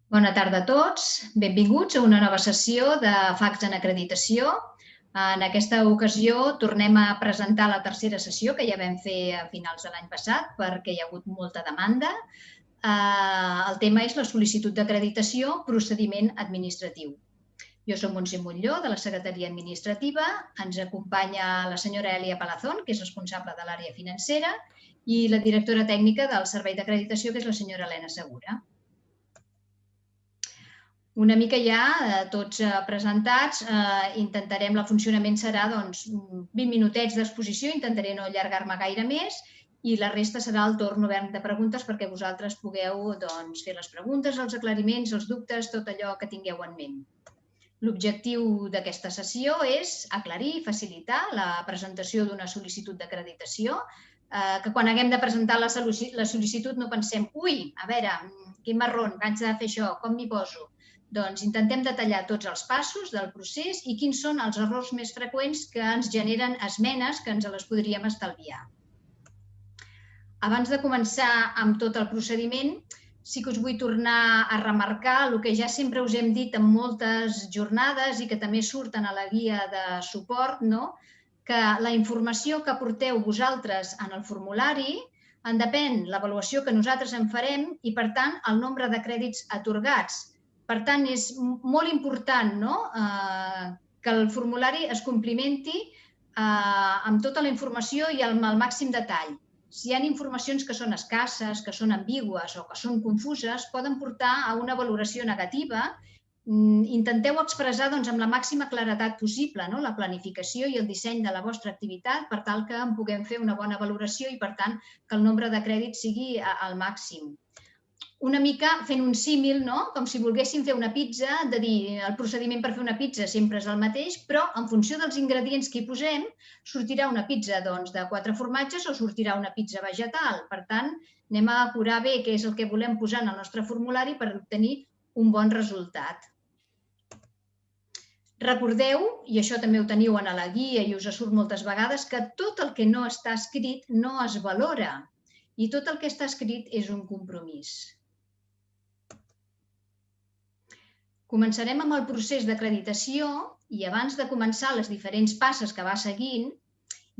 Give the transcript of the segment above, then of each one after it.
Bona tarda a tots. Benvinguts a una nova sessió de Facs en Acreditació. En aquesta ocasió tornem a presentar la tercera sessió que ja vam fer a finals de l'any passat perquè hi ha hagut molta demanda. El tema és la sol·licitud d'acreditació, procediment administratiu. Jo soc Montse Montlló, de la Secretaria Administrativa. Ens acompanya la senyora Elia Palazón, que és responsable de l'àrea financera, i la directora tècnica del Servei d'Acreditació, que és la senyora Helena Segura. Una mica ja tots presentats, el funcionament serà 20 minutets d'exposició, intentaré no allargar-me gaire més i la resta serà el torn obert de preguntes perquè vosaltres pugueu fer les preguntes, els aclariments, els dubtes, tot allò que tingueu en ment. L'objectiu d'aquesta sessió és aclarir i facilitar la presentació d'una sol·licitud d'acreditació, que quan haguem de presentar la sol·licitud no pensem ui, a veure, quin marron, vaig a fer això, com m'hi poso? Doncs intentem detallar tots els passos del procés i quins són els errors més freqüents que ens generen esmenes que ens les podríem estalviar. Abans de començar amb tot el procediment, sí que us vull tornar a remarcar el que ja sempre us hem dit en moltes jornades i que també surten a la guia de suport, que la informació que aporteu vosaltres en el formulari en depèn l'avaluació que nosaltres en farem i, per tant, el nombre de crèdits atorgats. Per tant, és molt important que el formulari es complimenti amb tota la informació i amb el màxim detall. Si hi ha informacions que són escasses, que són ambigües o que són confuses, poden portar a una valoració negativa. Intenteu expressar amb la màxima claredat possible la planificació i el disseny de la vostra activitat per tal que en puguem fer una bona valoració i, per tant, que el nombre de crèdits sigui al màxim. Una mica fent un símil, com si volguéssim fer una pizza, de dir el procediment per fer una pizza sempre és el mateix, però en funció dels ingredients que hi posem, sortirà una pizza de 4 formatges o sortirà una pizza vegetal. Per tant, anem a acurar bé què és el que volem posar en el nostre formulari per obtenir un bon resultat. Recordeu, i això també ho teniu a la guia i us surt moltes vegades, que tot el que no està escrit no es valora i tot el que està escrit és un compromís. Començarem amb el procés d'acreditació i abans de començar les diferents passes que va seguint,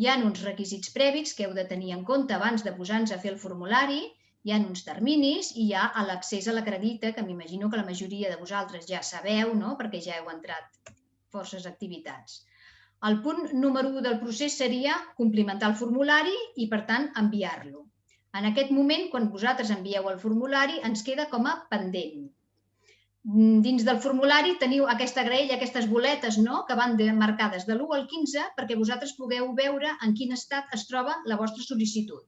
hi ha uns requisits previs que heu de tenir en compte abans de posar-nos a fer el formulari, hi ha uns terminis i hi ha l'accés a l'acredita, que m'imagino que la majoria de vosaltres ja sabeu, perquè ja heu entrat forces activitats. El punt número 1 del procés seria complimentar el formulari i, per tant, enviar-lo. En aquest moment, quan vosaltres envieu el formulari, ens queda com a pendent. Dins del formulari teniu aquesta graella, aquestes boletes que van marcades de l'1 al 15 perquè vosaltres pugueu veure en quin estat es troba la vostra sol·licitud.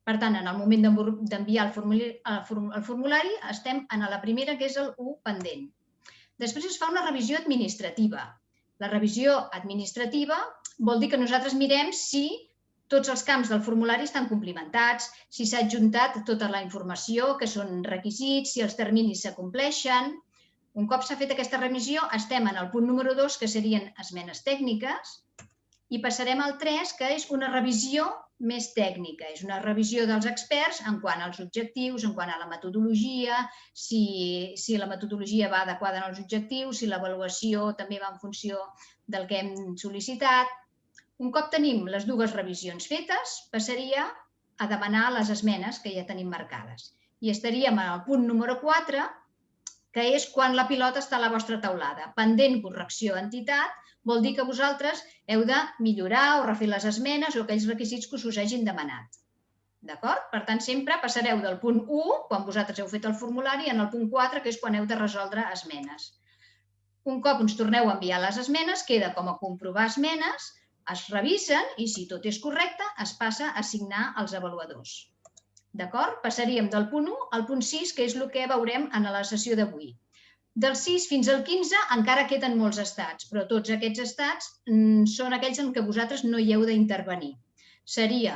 Per tant, en el moment d'enviar el formulari estem en la primera, que és el 1 pendent. Després es fa una revisió administrativa. La revisió administrativa vol dir que nosaltres mirem si tots els camps del formulari estan complimentats, si s'ha adjuntat tota la informació, que són requisits, si els terminis s'acompleixen. Un cop s'ha fet aquesta revisió, estem en el punt número 2, que serien esmenes tècniques, i passarem al 3, que és una revisió més tècnica. És una revisió dels experts en quant als objectius, en quant a la metodologia, si la metodologia va adequada als objectius, si l'avaluació també va en funció del que hem sol·licitat. Un cop tenim les dues revisions fetes, passaria a demanar les esmenes que ja tenim marcades. I estaríem en el punt número 4, que és quan la pilota està a la vostra taulada. Pendent correcció entitat vol dir que vosaltres heu de millorar o refer les esmenes o aquells requisits que us hagin demanat. D'acord? Per tant, sempre passareu del punt 1, quan vosaltres heu fet el formulari, en el punt 4, que és quan heu de resoldre esmenes. Un cop ens torneu a enviar les esmenes, queda com a comprovar esmenes, es revisen i, si tot és correcte, es passa a assignar als avaluadors. D'acord? Passaríem del punt 1 al punt 6, que és el que veurem en la sessió d'avui. Del 6 fins al 15 encara queden molts estats, però tots aquests estats són aquells en què vosaltres no hi heu d'intervenir. Seria,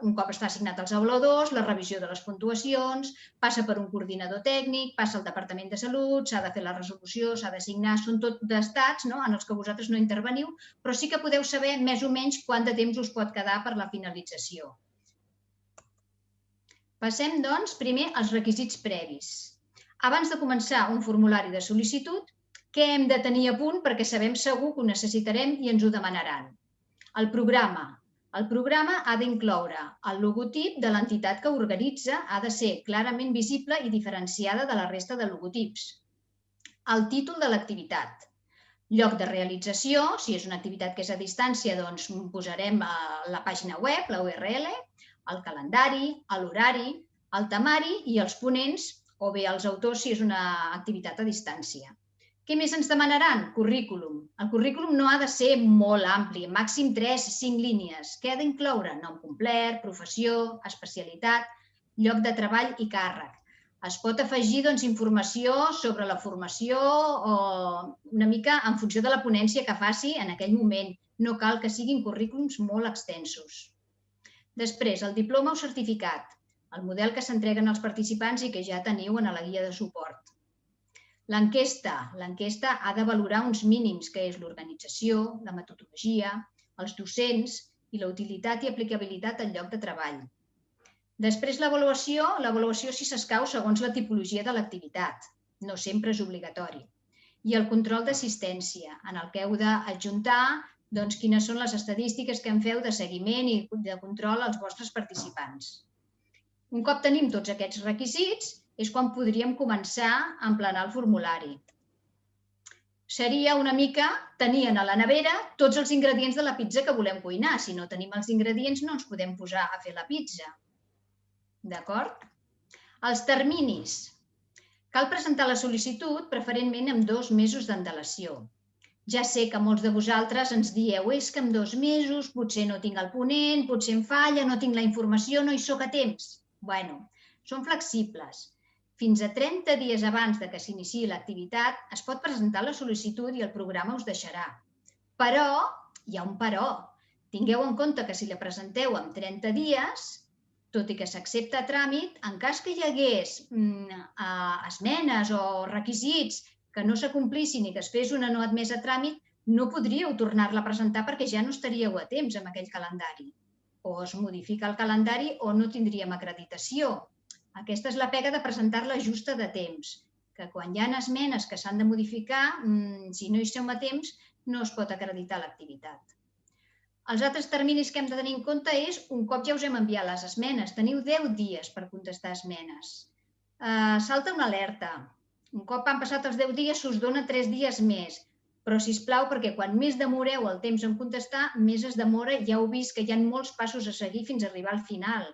un cop està assignat als avaluadors, la revisió de les puntuacions, passa per un coordinador tècnic, passa al Departament de Salut, s'ha de fer la resolució, s'ha d'assignar, són tot d'estats en els que vosaltres no interveniu, però sí que podeu saber més o menys quant de temps us pot quedar per la finalització. Passem, doncs, primer als requisits previs. Abans de començar un formulari de sol·licitud, què hem de tenir a punt perquè sabem segur que ho necessitarem i ens ho demanaran? El programa. El programa ha d'incloure el logotip de l'entitat que organitza, ha de ser clarament visible i diferenciada de la resta de logotips. El títol de l'activitat. Lloc de realització, si és una activitat que és a distància, doncs posarem la pàgina web, la URL, el calendari, l'horari, el temari i els ponents, o bé els autors si és una activitat a distància. Què més ens demanaran? Currículum. El currículum no ha de ser molt ampli, màxim 3-5 línies. Què ha d'incloure? Nom complet, professió, especialitat, lloc de treball i càrrec. Es pot afegir informació sobre la formació o una mica en funció de la ponència que faci en aquell moment. No cal que siguin currículums molt extensos. Després, el diploma o certificat, el model que s'entreguen als participants i que ja teniu en la guia de suport. L'enquesta. L'enquesta ha de valorar uns mínims, que és l'organització, la metodologia, els docents i la utilitat i aplicabilitat al lloc de treball. Després, l'avaluació si s'escau segons la tipologia de l'activitat, no sempre és obligatori. I el control d'assistència, en el que heu d'adjuntar quines són les estadístiques que en feu de seguiment i de control als vostres participants. Un cop tenim tots aquests requisits, és quan podríem començar a emplenar el formulari. Seria una mica tenir a la nevera tots els ingredients de la pizza que volem cuinar. Si no tenim els ingredients, no ens podem posar a fer la pizza. D'acord? Els terminis. Cal presentar la sol·licitud preferentment amb 2 mesos d'antelació. Ja sé que molts de vosaltres ens dieu és que en 2 mesos potser no tinc el ponent, potser em falla, no tinc la informació, no hi soc a temps. Bé, són flexibles. Fins a 30 dies abans que s'iniciï l'activitat es pot presentar la sol·licitud i el programa us deixarà. Però, hi ha un però. Tingueu en compte que si la presenteu en 30 dies, tot i que s'accepta a tràmit, en cas que hi hagués esmenes o requisits que no s'acomplissin i que es fes una no admesa a tràmit, no podríeu tornar-la a presentar perquè ja no estaríeu a temps amb aquell calendari. O es modifica el calendari o no tindríem acreditació. Aquesta és la pega de presentar-la justa de temps, que quan hi ha esmenes que s'han de modificar, si no hi som a temps, no es pot acreditar l'activitat. Els altres terminis que hem de tenir en compte és, un cop ja us hem enviat les esmenes, teniu 10 dies per contestar esmenes. Salta una alerta. Un cop han passat els 10 dies, us dona 3 dies més. Però, sisplau, perquè quan més demoreu el temps en contestar, més es demora, ja heu vist que hi ha molts passos a seguir fins a arribar al final.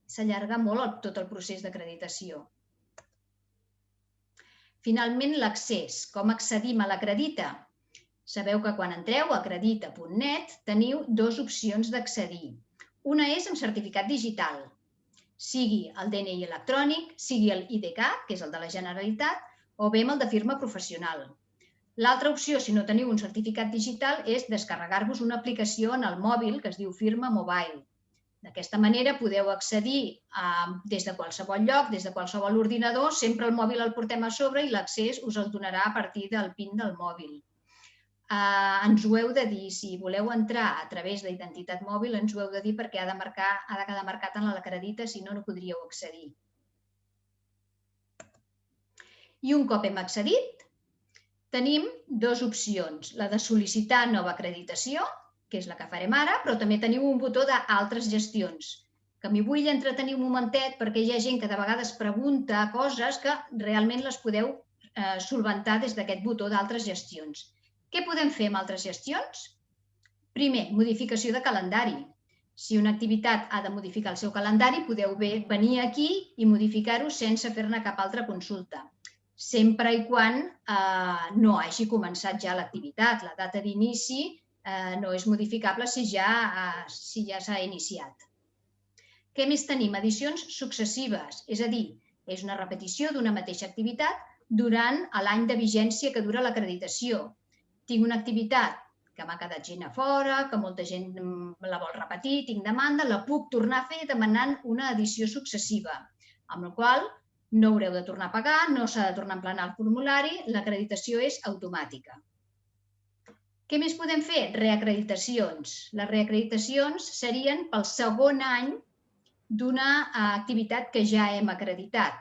S'allarga molt tot el procés d'acreditació. Finalment, l'accés. Com accedim a l'acredita? Sabeu que quan entreu a acredita.net teniu 2 opcions d'accedir. Una és amb certificat digital, sigui el DNI electrònic, sigui el IDCAT, que és el de la Generalitat, o bé amb el de firma professional. L'altra opció, si no teniu un certificat digital, és descarregar-vos una aplicació en el mòbil que es diu Firma Mobile. D'aquesta manera podeu accedir des de qualsevol lloc, des de qualsevol ordinador, sempre el mòbil el portem a sobre i l'accés us el donarà a partir del PIN del mòbil. Ens ho heu de dir, si voleu entrar a través d'identitat mòbil, ens ho heu de dir perquè ha de quedar marcat en l'acredita, si no, no podríeu accedir. I un cop hem accedit, tenim 2 opcions. La de sol·licitar nova acreditació, que és la que farem ara, però també teniu un botó d'altres gestions, que m'hi vull entretenir un momentet perquè hi ha gent que de vegades pregunta coses que realment les podeu solventar des d'aquest botó d'altres gestions. Què podem fer amb altres gestions? Primer, modificació de calendari. Si una activitat ha de modificar el seu calendari, podeu venir aquí i modificar-ho sense fer-ne cap altra consulta, sempre i quan no hagi començat ja l'activitat. La data d'inici no és modificable si ja s'ha iniciat. Què més tenim? Edicions successives, és a dir, és una repetició d'una mateixa activitat durant l'any de vigència que dura l'acreditació. Tinc una activitat que m'ha quedat gent a fora, que molta gent la vol repetir, tinc demanda, la puc tornar a fer demanant una edició successiva, amb la qual no haureu de tornar a pagar, no s'ha de tornar a emplenar el formulari, l'acreditació és automàtica. Què més podem fer? Reacreditacions. Les reacreditacions serien pel segon any d'una activitat que ja hem acreditat.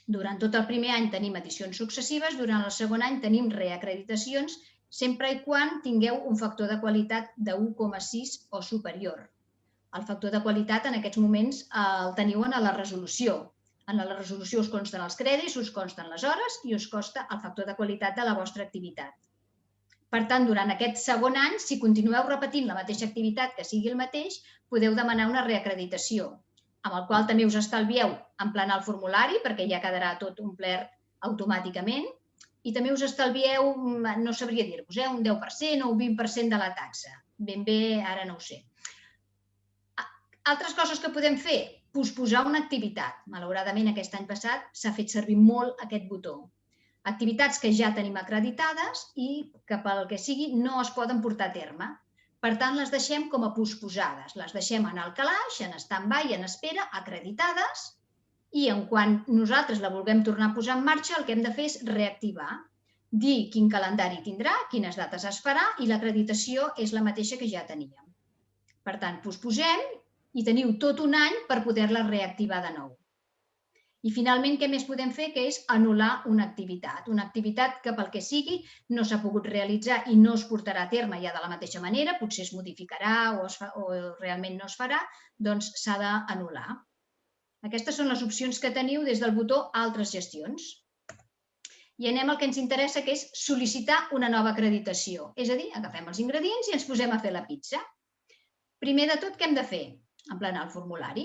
Durant tot el primer any tenim edicions successives, durant el segon any tenim reacreditacions, sempre i quan tingueu un factor de qualitat de 1,6 o superior. El factor de qualitat en aquests moments el teniu en la resolució. En la resolució us consten els crèdits, us consten les hores i us consta el factor de qualitat de la vostra activitat. Per tant, durant aquest segon any, si continueu repetint la mateixa activitat, que sigui el mateix, podeu demanar una reacreditació, amb el qual també us estalvieu emplenar el formulari, perquè ja quedarà tot omplert automàticament, i també us estalvieu, no sabria dir-vos, un 10% o un 20% de la taxa. Ben bé, ara no ho sé. Altres coses que podem fer, posposar una activitat. Malauradament, aquest any passat s'ha fet servir molt aquest botó. Activitats que ja tenim acreditades i que pel que sigui no es poden portar a terme. Per tant, les deixem com a posposades. Les deixem en el calaix, en stand-by, en espera, acreditades, i en quan nosaltres la vulguem tornar a posar en marxa, el que hem de fer és reactivar, dir quin calendari tindrà, quines dates es farà, i l'acreditació és la mateixa que ja teníem. Per tant, posposem i teniu tot un any per poder-la reactivar de nou. I finalment, què més podem fer? Que és anul·lar una activitat que pel que sigui no s'ha pogut realitzar i no es portarà a terme ja de la mateixa manera, potser es modificarà o realment no es farà, doncs s'ha d'anul·lar. Aquestes són les opcions que teniu des del botó Altres gestions. I anem al que ens interessa, que és sol·licitar una nova acreditació. És a dir, agafem els ingredients i ens posem a fer la pizza. Primer de tot, què hem de fer? Emplenar el formulari.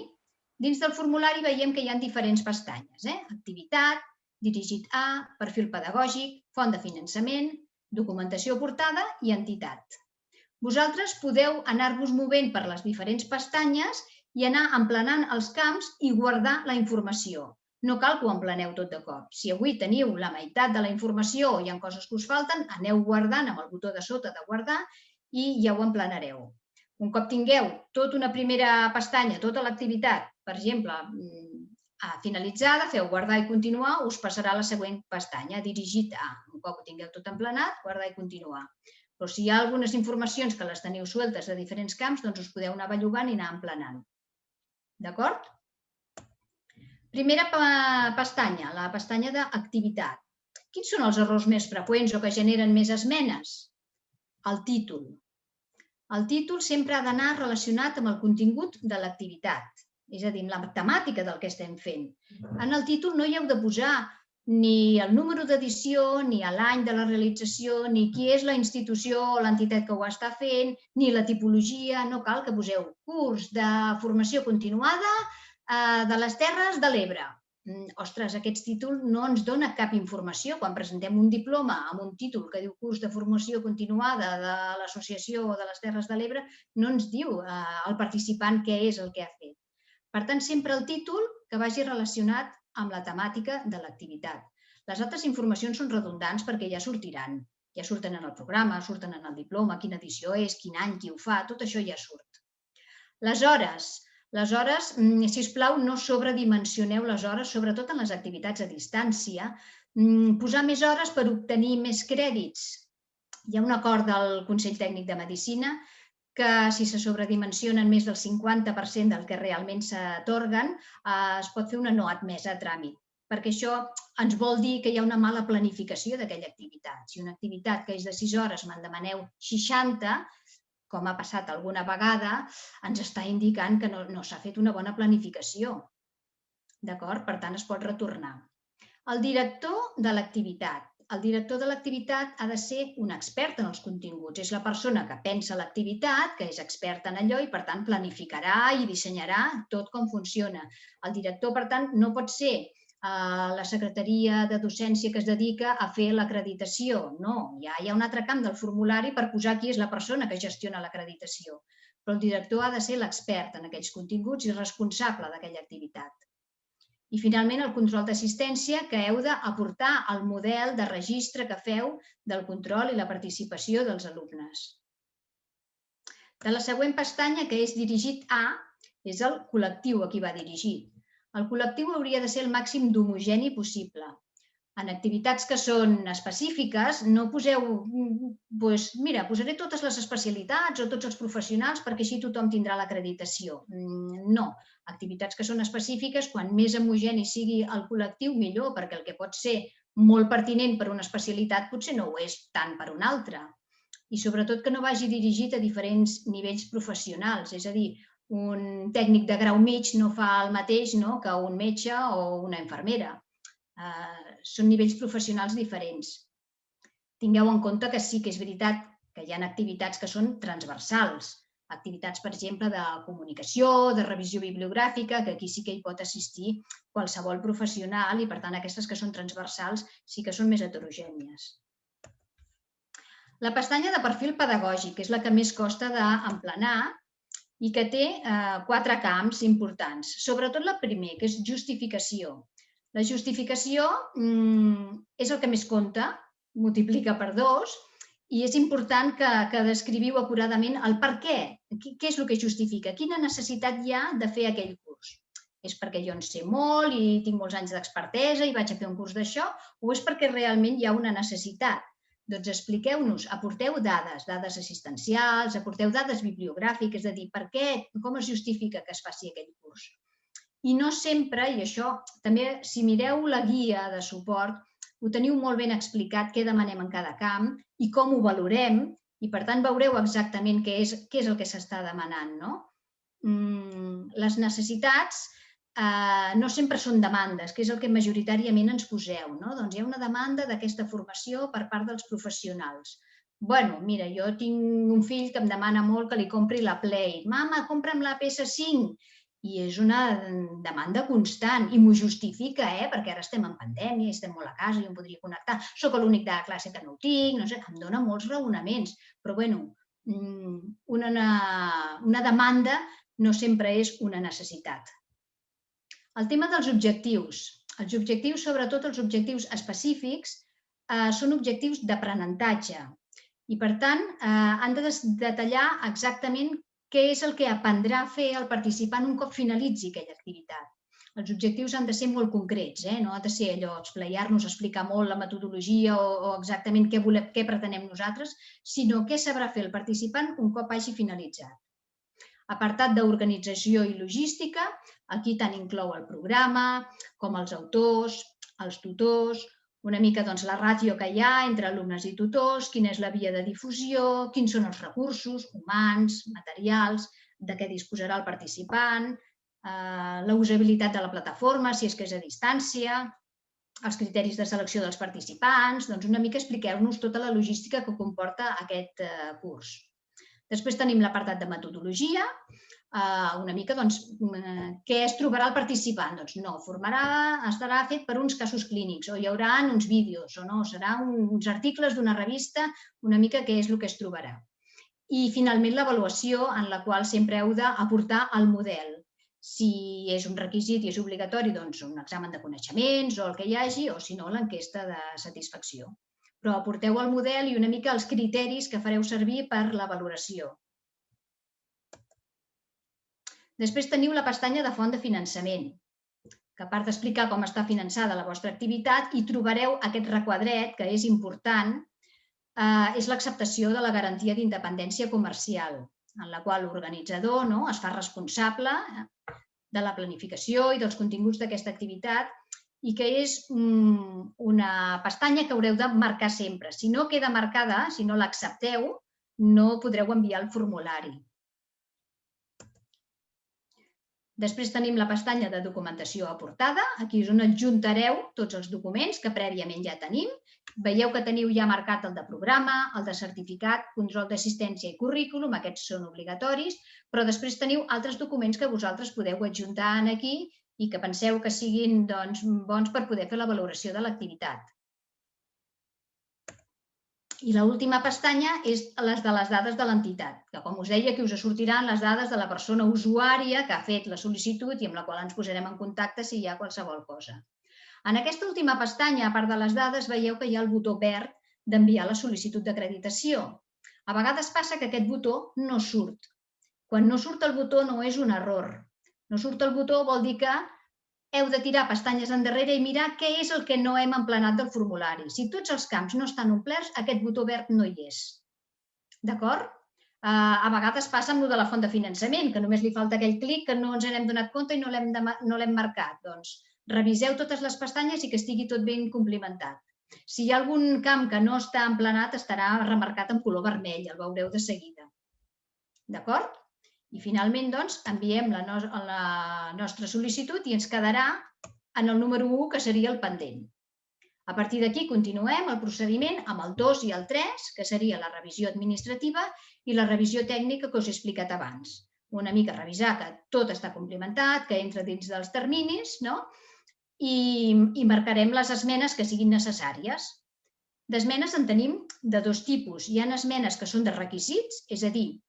Dins del formulari veiem que hi ha diferents pestanyes. Activitat, dirigit a, perfil pedagògic, font de finançament, documentació aportada i entitat. Vosaltres podeu anar-vos movent per les diferents pestanyes i anar emplenant els camps i guardar la informació. No cal que ho empleneu tot de cop. Si avui teniu la meitat de la informació o hi ha coses que us falten, aneu guardant amb el botó de sota de guardar i ja ho emplenareu. Un cop tingueu tota una primera pestanya, tota l'activitat, per exemple, finalitzada, feu guardar i continuar, us passarà a la següent pestanya, dirigit a. Un cop ho tingueu tot emplenat, guardar i continuar. Però si hi ha algunes informacions que les teniu sueltes de diferents camps, doncs us podeu anar bellugant i anar emplenant. D'acord? Primera pestanya, la pestanya d'activitat. Quins són els errors més freqüents o que generen més esmenes? El títol. El títol sempre ha d'anar relacionat amb el contingut de l'activitat, és a dir, amb la temàtica del que estem fent. En el títol no hi heu de posar ni el número d'edició, ni l'any de la realització, ni qui és la institució o l'entitat que ho està fent, ni la tipologia. No cal que poseu curs de formació continuada de les Terres de l'Ebre. Ostres, aquest títol no ens dona cap informació. Quan presentem un diploma amb un títol que diu curs de formació continuada de l'Associació de les Terres de l'Ebre, no ens diu el participant què és el que ha fet. Per tant, sempre el títol que vagi relacionat amb la temàtica de l'activitat. Les altres informacions són redundants perquè ja sortiran. Ja surten en el programa, surten en el diploma, quina edició és, quin any, qui ho fa, tot això ja surt. Les hores. Les hores, sisplau, no sobredimensioneu les hores, sobretot en les activitats a distància. Posar més hores per obtenir més crèdits. Hi ha un acord del Consell Tècnic de Medicina que si se sobredimensionen més del 50% del que realment s'atorguen, es pot fer una no admesa a tràmit, perquè això ens vol dir que hi ha una mala planificació d'aquella activitat. Si una activitat que és de 6 hores me'n demaneu 60, com ha passat alguna vegada, ens està indicant que no s'ha fet una bona planificació. D'acord? Per tant, es pot retornar. El director de l'activitat. El director de l'activitat ha de ser un expert en els continguts. És la persona que pensa l'activitat, que és experta en allò i, per tant, planificarà i dissenyarà tot com funciona. El director, per tant, no pot ser la secretaria de docència que es dedica a fer l'acreditació. No, ja hi ha un altre camp del formulari per posar qui és la persona que gestiona l'acreditació. Però el director ha de ser l'expert en aquells continguts i responsable d'aquella activitat. I finalment el control d'assistència, que heu d'aportar el model de registre que feu del control i la participació dels alumnes. De la següent pestanya, que és dirigit a, és el col·lectiu a qui va dirigit. El col·lectiu hauria de ser el màxim d'homogeni possible. En activitats que són específiques, no poseu, doncs, mira, posaré totes les especialitats o tots els professionals perquè així tothom tindrà l'acreditació. No. Activitats que són específiques, quan més homogeni sigui el col·lectiu, millor, perquè el que pot ser molt pertinent per una especialitat potser no ho és tant per una altra. I sobretot que no vagi dirigit a diferents nivells professionals, és a dir, un tècnic de grau mig no fa el mateix que un metge o una infermera. Són nivells professionals diferents. Tingueu en compte que sí que és veritat que hi ha activitats que són transversals, activitats, per exemple, de comunicació, de revisió bibliogràfica, que aquí sí que hi pot assistir qualsevol professional i, per tant, aquestes que són transversals sí que són més heterogènies. La pestanya de perfil pedagògic, que és la que més costa d'emplenar i que té 4 camps importants. Sobretot el primer, que és justificació. La justificació és el que més compta, multiplica per 2, i és important que descriviu acuradament el per què. Què és el que justifica? Quina necessitat hi ha de fer aquell curs? És perquè jo en sé molt i tinc molts anys d'expertesa i vaig a fer un curs d'això? O és perquè realment hi ha una necessitat? Doncs expliqueu-nos, aporteu dades assistencials, aporteu dades bibliogràfiques, és a dir, per què, com es justifica que es faci aquell curs? I no sempre, i això també, si mireu la guia de suport, ho teniu molt ben explicat què demanem en cada camp i com ho valorem, i per tant veureu exactament què és el que s'està demanant. Les necessitats no sempre són demandes, que és el que majoritàriament ens poseu. Doncs hi ha una demanda d'aquesta formació per part dels professionals. Bueno, mira, jo tinc un fill que em demana molt que li compri la Play. Mama, compra'm la PS5. I és una demanda constant i m'ho justifica, perquè ara estem en pandèmia, estem molt a casa, jo em podria connectar, soc l'únic de classe que no ho tinc, no sé, em dona molts raonaments. Però, bueno, una demanda no sempre és una necessitat. El tema dels objectius. Els objectius, sobretot els objectius específics, són objectius d'aprenentatge i, per tant, han de detallar exactament què és el que aprendrà a fer el participant un cop finalitzi aquella activitat. Els objectius han de ser molt concrets, no ha de ser allò, explicar-nos, explicar molt la metodologia o exactament què pretenem nosaltres, sinó què sabrà fer el participant un cop hagi finalitzat. Apartat d'organització i logística, aquí tant inclou el programa, com els autors, els tutors, una mica la ràtio que hi ha entre alumnes i tutors, quina és la via de difusió, quins són els recursos humans, materials, de què disposarà el participant, la usabilitat de la plataforma, si és que és a distància, els criteris de selecció dels participants, doncs una mica expliqueu-nos tota la logística que comporta aquest curs. Després tenim l'apartat de metodologia, una mica què es trobarà el participant. Doncs no, estarà fet per uns casos clínics, o hi haurà uns vídeos, o no, seran uns articles d'una revista, una mica què és el que es trobarà. I finalment l'avaluació, en la qual sempre heu d'aportar el model. Si és un requisit i és obligatori, doncs un examen de coneixements o el que hi hagi, o si no, l'enquesta de satisfacció. Però aporteu el model i una mica els criteris que fareu servir per la valoració. Després teniu la pestanya de font de finançament, que a part d'explicar com està finançada la vostra activitat, hi trobareu aquest requadret, que és important, és l'acceptació de la garantia d'independència comercial, en la qual l'organitzador es fa responsable de la planificació i dels continguts d'aquesta activitat i que és una pestanya que haureu de marcar sempre. Si no queda marcada, si no l'accepteu, no podreu enviar el formulari. Després tenim la pestanya de documentació aportada. Aquí és on adjuntareu tots els documents que prèviament ja tenim. Veieu que teniu ja marcat el de programa, el de certificat, control d'assistència i currículum, aquests són obligatoris, però després teniu altres documents que vosaltres podeu adjuntar aquí i que penseu que siguin bons per poder fer la valoració de l'activitat. I l'última pestanya és les de les dades de l'entitat, que com us deia, aquí us sortiran les dades de la persona usuària que ha fet la sol·licitud i amb la qual ens posarem en contacte si hi ha qualsevol cosa. En aquesta última pestanya, a part de les dades, veieu que hi ha el botó verd d'enviar la sol·licitud d'acreditació. A vegades passa que aquest botó no surt. Quan no surt el botó no és un error. No surt el botó vol dir que heu de tirar pestanyes endarrere i mirar què és el que no hem emplenat del formulari. Si tots els camps no estan omplerts, aquest botó verd no hi és. D'acord? A vegades passa amb el de la font de finançament, que només li falta aquell clic que no ens n'hem donat compte i no l'hem marcat. Doncs reviseu totes les pestanyes i que estigui tot ben complimentat. Si hi ha algun camp que no està emplenat, estarà remarcat en color vermell, el veureu de seguida. D'acord? I finalment, doncs, enviem la nostra sol·licitud i ens quedarà en el número 1, que seria el pendent. A partir d'aquí continuem el procediment amb el 2 i el 3, que seria la revisió administrativa i la revisió tècnica que us he explicat abans. Una mica revisar que tot està complimentat, que entra dins dels terminis, no? I marcarem les esmenes que siguin necessàries. D'esmenes en tenim de dos tipus. Hi ha esmenes que són de requisits, és a dir,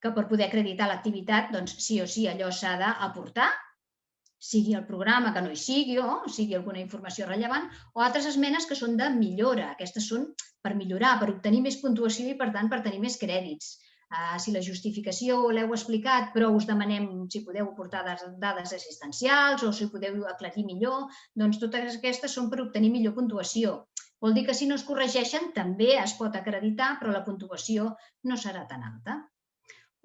que per poder acreditar l'activitat, doncs sí o sí allò s'ha d'aportar, sigui el programa que no hi sigui o sigui alguna informació rellevant, o altres esmenes que són de millora. Aquestes són per millorar, per obtenir més puntuació i, per tant, per tenir més crèdits. Si la justificació l'heu explicat, però us demanem si podeu aportar dades assistencials o si podeu aclarir millor, doncs totes aquestes són per obtenir millor puntuació. Vol dir que si no es corregeixen també es pot acreditar, però la puntuació no serà tan alta.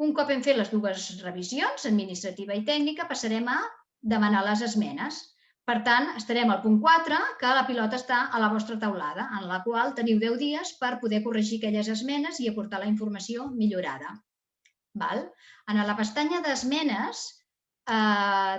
Un cop hem fet les dues revisions, administrativa i tècnica, passarem a demanar les esmenes. Per tant, estarem al punt 4, que la pilota està a la vostra taulada, en la qual teniu 10 dies per poder corregir aquelles esmenes i aportar la informació millorada. En la pestanya d'esmenes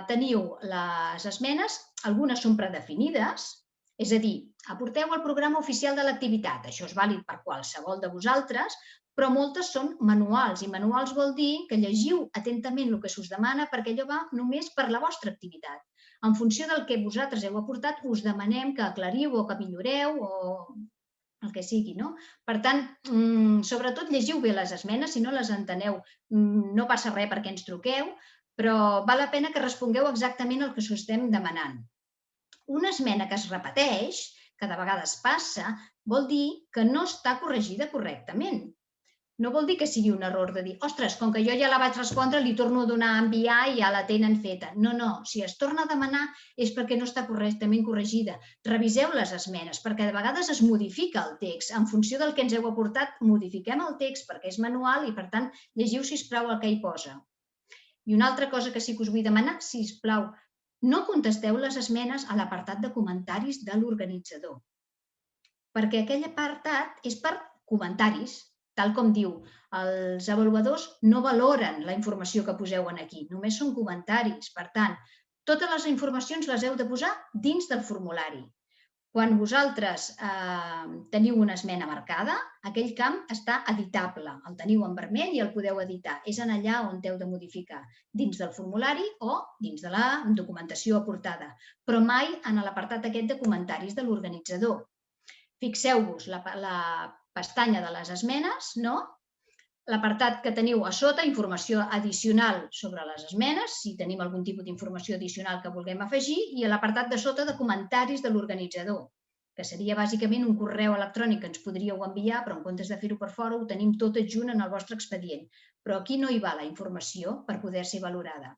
teniu les esmenes, algunes són predefinides, és a dir, aporteu el programa oficial de l'activitat. Això és vàlid per qualsevol de vosaltres, però moltes són manuals, i manuals vol dir que llegiu atentament el que s'us demana perquè allò va només per la vostra activitat. En funció del que vosaltres heu aportat, us demanem que aclariu o que milloreu o el que sigui. Per tant, sobretot llegiu bé les esmenes, si no les enteneu no passa res perquè ens truqueu, però val la pena que respongueu exactament el que us estem demanant. Una esmena que es repeteix, que de vegades passa, vol dir que no està corregida correctament. No vol dir que sigui un error de dir, ostres, com que jo ja la vaig respondre, li torno a donar a enviar i ja la tenen feta. No, si es torna a demanar és perquè no està correctament corregida. Reviseu les esmenes, perquè de vegades es modifica el text. En funció del que ens heu aportat, modifiquem el text perquè és manual i, per tant, llegiu, sisplau, el que hi posa. I una altra cosa que sí que us vull demanar, sisplau, no contesteu les esmenes a l'apartat de comentaris de l'organitzador, perquè aquell apartat és per comentaris. Tal com diu, els avaluadors no valoren la informació que poseu aquí, només són comentaris. Per tant, totes les informacions les heu de posar dins del formulari. Quan vosaltres teniu una esmena marcada, aquell camp està editable. El teniu en vermell i el podeu editar. És en allà on heu de modificar, dins del formulari o dins de la documentació aportada, però mai en l'apartat aquest de comentaris de l'organitzador. Fixeu-vos la pestanya de les esmenes, l'apartat que teniu a sota, informació addicional sobre les esmenes, si tenim algun tipus d'informació addicional que vulguem afegir, i l'apartat de sota de comentaris de l'organitzador, que seria bàsicament un correu electrònic que ens podríeu enviar, però en comptes de fer-ho per fora ho tenim tot adjunt en el vostre expedient. Però aquí no hi va la informació per poder ser valorada.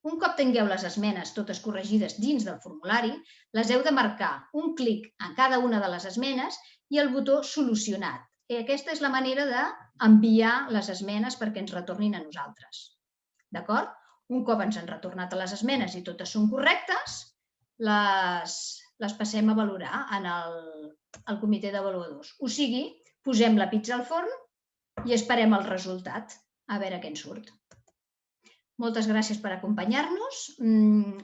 Un cop tingueu les esmenes totes corregides dins del formulari, les heu de marcar un clic en cada una de les esmenes i el botó solucionat. I aquesta és la manera d'enviar les esmenes perquè ens retornin a nosaltres. D'acord? Un cop ens han retornat a les esmenes i totes són correctes, les passem a valorar en el comitè d'avaluadors. O sigui, posem la pizza al forn i esperem el resultat, a veure què en surt. Moltes gràcies per acompanyar-nos.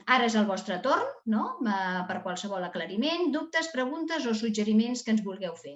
Ara és el vostre torn per qualsevol aclariment, dubtes, preguntes o suggeriments que ens vulgueu fer.